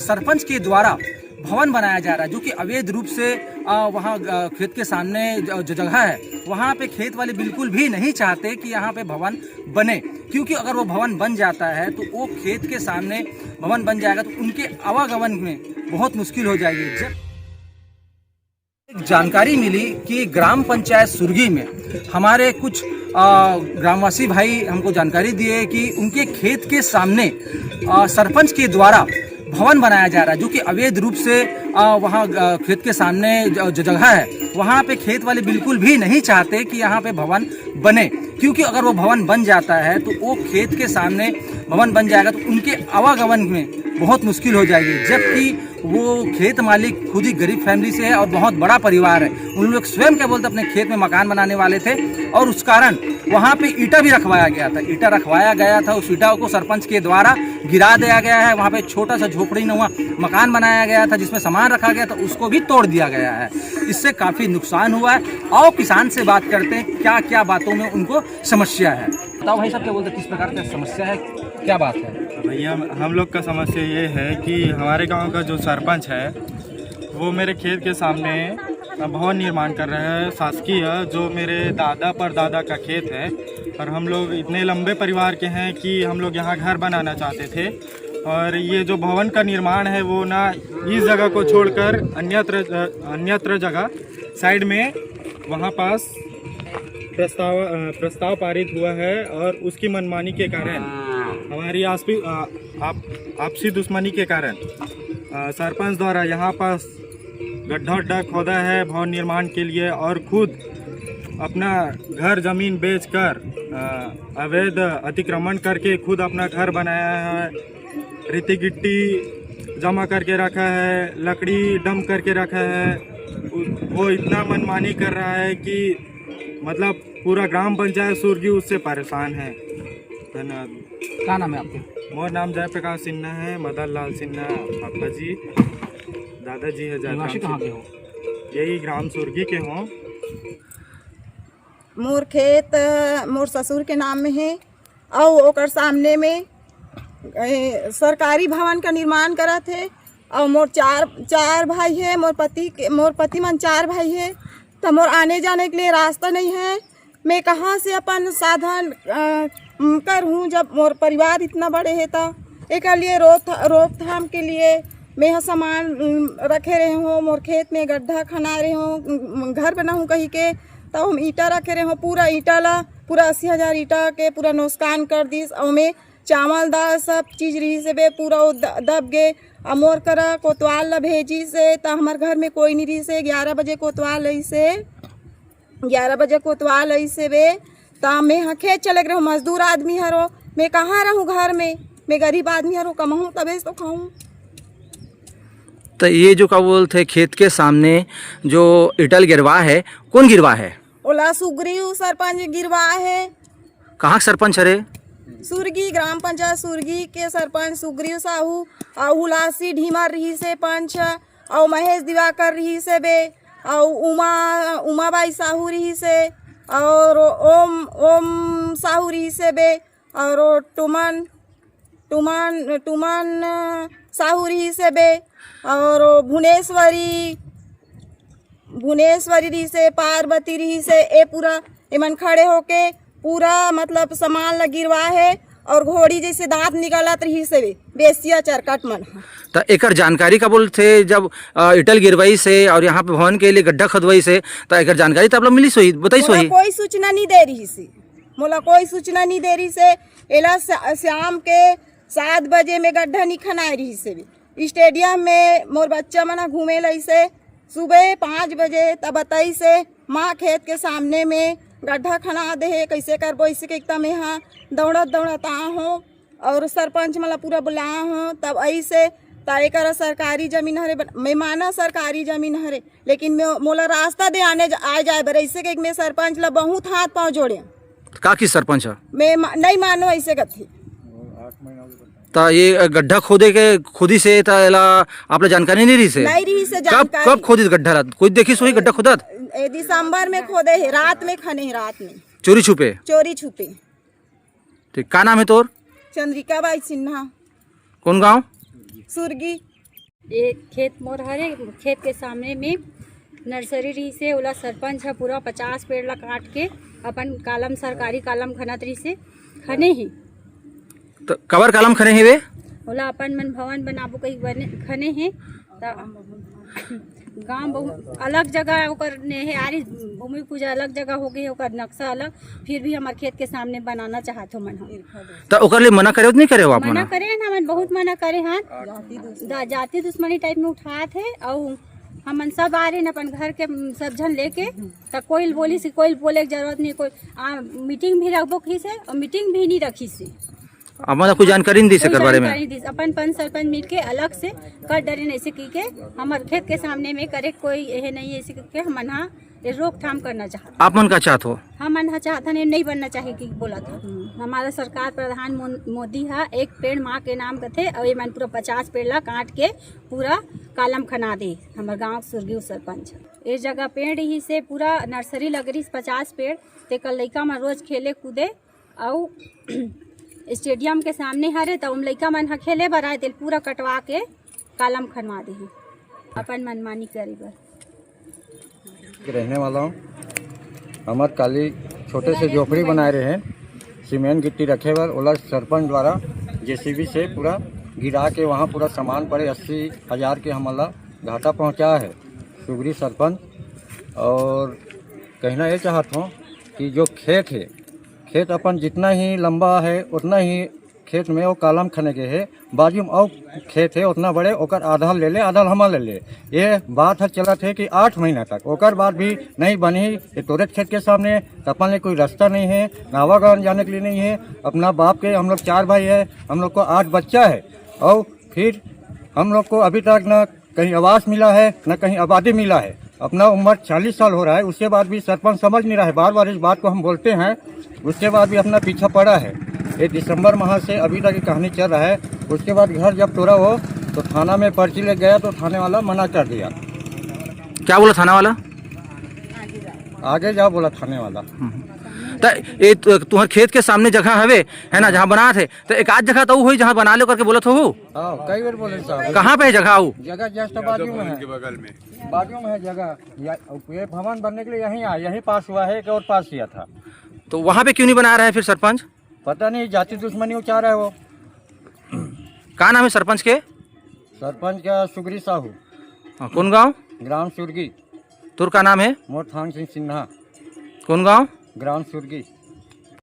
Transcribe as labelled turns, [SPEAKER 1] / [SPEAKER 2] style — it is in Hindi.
[SPEAKER 1] सरपंच के द्वारा भवन बनाया जा रहा है, जो कि अवैध रूप से वहाँ खेत के सामने जो जगह है वहाँ पे खेत वाले बिल्कुल भी नहीं चाहते कि यहाँ पे भवन बने, क्योंकि अगर वो भवन बन जाता है तो वो खेत के सामने भवन बन जाएगा तो उनके आवागमन में बहुत मुश्किल हो जाएगी। जब जानकारी मिली कि ग्राम पंचायत सुरगी में हमारे कुछ ग्रामवासी भाई हमको जानकारी दिए कि उनके खेत के सामने सरपंच के द्वारा भवन बनाया जा रहा है, जो कि अवैध रूप से वहाँ खेत के सामने जो जगह है वहाँ पे खेत वाले बिल्कुल भी नहीं चाहते कि यहाँ पे भवन बने, क्योंकि अगर वो भवन बन जाता है तो वो खेत के सामने भवन बन जाएगा तो उनके आवागमन में बहुत मुश्किल हो जाएगी। जबकि वो खेत मालिक खुद ही गरीब फैमिली से है और बहुत बड़ा परिवार है। उन लोग स्वयं क्या बोलते अपने खेत में मकान बनाने वाले थे और उस कारण वहाँ पे ईटा भी रखवाया गया था। ईटा रखवाया गया था, उस ईटा को सरपंच के द्वारा गिरा दिया गया है। वहाँ पे छोटा सा झोपड़ी नुमा मकान बनाया गया था जिसमें सामान रखा गया था, उसको भी तोड़ दिया गया है। इससे काफ़ी नुकसान हुआ है। और किसान से बात करते हैं क्या क्या बातों में उनको समस्या है। बताओ भाई साहब, क्या बोलते किस प्रकार की समस्या है, क्या बात है?
[SPEAKER 2] भैया हम लोग का समस्या ये है कि हमारे गांव का जो सरपंच है वो मेरे खेत के सामने भवन निर्माण कर रहे हैं शासकीय, जो मेरे दादा परदादा का खेत है। और हम लोग इतने लंबे परिवार के हैं कि हम लोग यहाँ घर बनाना चाहते थे, और ये जो भवन का निर्माण है वो ना इस जगह को छोड़कर अन्यत्र जगह साइड में वहाँ पास प्रस्ताव पारित हुआ है। और उसकी मनमानी के कारण, हमारी आपसी दुश्मनी के कारण सरपंच द्वारा यहाँ पास गड्ढा खोदा है भवन निर्माण के लिए, और खुद अपना घर जमीन बेचकर अवैध अतिक्रमण करके खुद अपना घर बनाया है। रेती गिट्टी जमा करके रखा है, लकड़ी डंप करके रखा है। वो इतना मनमानी कर रहा है कि मतलब पूरा ग्राम पंचायत सुरगी उससे परेशान है। धन्यवाद।
[SPEAKER 1] क्या नाम है आपके?
[SPEAKER 2] मोर नाम जयप्रकाश सिन्हा है, मदन लाल सिन्हा पापा जी, दादाजी है।
[SPEAKER 1] निवासी कहाँ के हो?
[SPEAKER 2] यही ग्राम सुरगी के हों।
[SPEAKER 3] मोर खेत मोर ससुर के नाम में है और ओकर सामने में सरकारी भवन का निर्माण करा थे। और मोर चार भाई है, मोर पति मन 4 भाई है, तो मोर आने जाने के लिए रास्ता नहीं है। मैं कहाँ से अपन साधन करूँ जब मोर परिवार इतना बड़े है। तो एक लिए रोकथाम के लिए मैं सामान रखे रहे हूँ, मोर खेत में गड्ढा खना रहे हूँ, घर बनाऊँ कहीं के, तब हम ईटा रखे रहे हूँ। पूरा ईटा ला पूरा 80,000 ईटा के पूरा नुकसान कर दिस। और में चावल दाल सब चीज़ रही से बे पूरा दब गए। मोर करा कोतवाल ला भेजी से, तो हमारे घर में कोई नहीं रही से। 11 बजे कोतवाल आई से, 11 बजे कोतवाल आई से बे, तो मैं हाँ खेत चले गए। मजदूर आदमी हरो, मैं कहाँ रहूँ घर में, मैं गरीब आदमी हरो, कमाऊँ तबे तो खाऊँ।
[SPEAKER 1] तो ये जो क्या बोलते खेत के सामने जो इटल गिरवा है, कौन गिरवा है?
[SPEAKER 3] ओला सुग्रीव सरपंच गिरवा है।
[SPEAKER 1] कहाँ सरपंच है?
[SPEAKER 3] सुरगी ग्राम पंचायत सुरगी के सरपंच सुग्रीव साहू, और हुलासी ढीमर रही से पंच, और महेश दिवाकर रही से बे, और उमाबाई साहू रही से, और ओम साहू रही से बे, और टुमन साहू रही से बे, और भुवनेश्वरी रही से, पार्वती रही से। ए पूरा एमन खड़े होके पूरा मतलब सामान लग गिरवा है, और घोड़ी जैसे दांत निकालत रही से बेसिया चरकट मन।
[SPEAKER 1] तो एकर जानकारी का बोलते जब इटल गिरवाई से और यहाँ पे भवन के लिए गड्ढा खोदवाई से, तो एकर जानकारी तब मिली सोई बताई सोई?
[SPEAKER 3] कोई सूचना नहीं दे रही से, मोला कोई सूचना नहीं दे रही से। एला शाम के 7 बजे में गड्ढा नहीं खनाए रही से। स्टेडियम में मोर बच्चा मना घूमे लाई से, सुबह 5 बजे तब बताई से माँ खेत के सामने में गड्ढा खना दे है, कैसे करबो इसे के एकदम यहाँ दौड़त आ हूँ। और सरपंच मला पूरा बुलाया हूँ, तब ऐसे तय कर सरकारी जमीन हरे, मैं माना सरकारी जमीन हरे, लेकिन मोला रास्ता दे आने आ जाए बर। ऐसे के मैं सरपंच ला बहुत हाथ पाँव जोड़े।
[SPEAKER 1] का की सरपंच है?
[SPEAKER 3] मैं नहीं मानो ऐसे कथी।
[SPEAKER 1] तो ये गड्ढा खोदी से आपने जानकारी नहीं रही से?
[SPEAKER 3] नहीं रही से जानकारी।
[SPEAKER 1] कब खोदी गड्ढा? कोई देखी सोई गड्ढा खोदत?
[SPEAKER 3] दिसंबर में खोदे है, रात में खने है, रात में
[SPEAKER 1] चोरी छुपे।
[SPEAKER 3] ठीक।
[SPEAKER 1] का नाम है तोर?
[SPEAKER 3] चंद्रिका बाई सिन्हा।
[SPEAKER 1] कौन गांव?
[SPEAKER 3] सुरगी।
[SPEAKER 4] ये खेत मोर हरे खेत के सामने में नर्सरी रही से ओला सरपंच है पूरा 50 पेड़ ला काट के अपन कालम सरकारी कालम खनत रही से खने ही
[SPEAKER 1] तो कवर कलम खने ही वे
[SPEAKER 4] ओला अपन मन भवन बनाबो कहीं बने खने हैं गांव बहुत अलग जगह ओकर ने है आरी भूमि पूजा अलग जगह हो गई ओकर नक्शा अलग फिर भी हमारे खेत के सामने बनाना चाहत हो मन
[SPEAKER 1] तो ओकर लिए मना करे नहीं करे हो आप
[SPEAKER 4] मना करे ना मन बहुत मना करे हैं जाति दुश्मनी टाइप में उठात है और हमन सब आ रहे हैं अपन घर के सब जन लेके तो कोई बोली से कोई बोले की जरूरत नहीं कोई मीटिंग भी रखबो की से और मीटिंग भी नहीं रखी से
[SPEAKER 1] हमारा कोई जानकारी नहीं दी सकर बारे में
[SPEAKER 4] अपन पंच सरपंच मिल के अलग से कर डरे ऐसे की के हमारे खेत के सामने में करे कोई यह नहीं ऐसे के हम रोकथाम करना चाहते
[SPEAKER 1] आप मन का चाहत हो
[SPEAKER 4] हम मन चाहता नहीं बनना चाहिए कि बोला था हमारा सरकार प्रधान मोदी है एक पेड़ माँ के नाम का थे और ये मन पूरा 50 पेड़ ला काट के पूरा कालम खना दे हमारे गाँव सुरगी सरपंच इस जगह पेड़ ही से पूरा नर्सरी लग रही 50 पेड़ ते कल लड़का में रोज खेले कूदे और स्टेडियम के सामने हरे तो लड़का मन हा खेले बर आए पूरा कटवा के कालम खनवा दे अपन मनमानी करे बर
[SPEAKER 5] रहने वाला हूँ। हमारे काली छोटे से झोपड़ी बनाए रहे हैं सीमेंट गिट्टी रखे हुए ओला सरपंच द्वारा जेसीबी से पूरा गिरा के वहाँ पूरा सामान पड़े 80,000 के हमला घाटा पहुँचा है सुगरी सरपंच। और कहना ये चाहता हूँ कि जो खेत है खेत अपन जितना ही लंबा है उतना ही खेत में वो कालम खने के है बाजू में और खेत है उतना बड़े ओकर आधा ले ले आधा हम ले ले ये बात है चला थे कि 8 महीना तक ओकर बाद भी नहीं बनी ये तुरंत खेत के सामने अपन ले कोई रास्ता नहीं है नावागान जाने के लिए नहीं है। अपना बाप के हम लोग 4 भाई है हम लोग को 8 बच्चा है और फिर हम लोग को अभी तक न कहीं आवास मिला है न कहीं आबादी मिला है। अपना उम्र 40 साल हो रहा है उसके बाद भी सरपंच समझ नहीं रहा है बार बार इस बात को हम बोलते हैं उसके बाद भी अपना पीछा पड़ा है। ये दिसंबर माह से अभी तक की कहानी चल रहा है। उसके बाद घर जब तोड़ा हो तो थाना में पर्ची ले गया तो थाने वाला मना कर दिया।
[SPEAKER 1] क्या बोला थाना वाला
[SPEAKER 5] आगे जाओ बोला थाने वाला।
[SPEAKER 1] तो ये तुम्हारे खेत के सामने जगह हवे है ना जहाँ बना थे तो एक आध जगह तो हुई जहाँ बना लो करके बोला हो
[SPEAKER 5] कई बार बोले साहब
[SPEAKER 1] कहाँ पे है जगह
[SPEAKER 5] जगह जस्ट बाजू में है बाजू में है जगह ये भवन बनने के लिए यहीं पास हुआ है एक और पास किया था।
[SPEAKER 1] तो वहाँ पे क्यों नहीं बना रहे हैं फिर सरपंच
[SPEAKER 5] पता नहीं जाति दुश्मनी उचार है वो।
[SPEAKER 1] क्या नाम है सरपंच के
[SPEAKER 5] सरपंच का सुगरी साहू
[SPEAKER 1] कौन गाँव
[SPEAKER 5] ग्राम सुरगी
[SPEAKER 1] तुर का नाम है
[SPEAKER 5] मोर थांग सिंह सिन्हा
[SPEAKER 1] कौन गाँव
[SPEAKER 5] ग्राम सुरगी।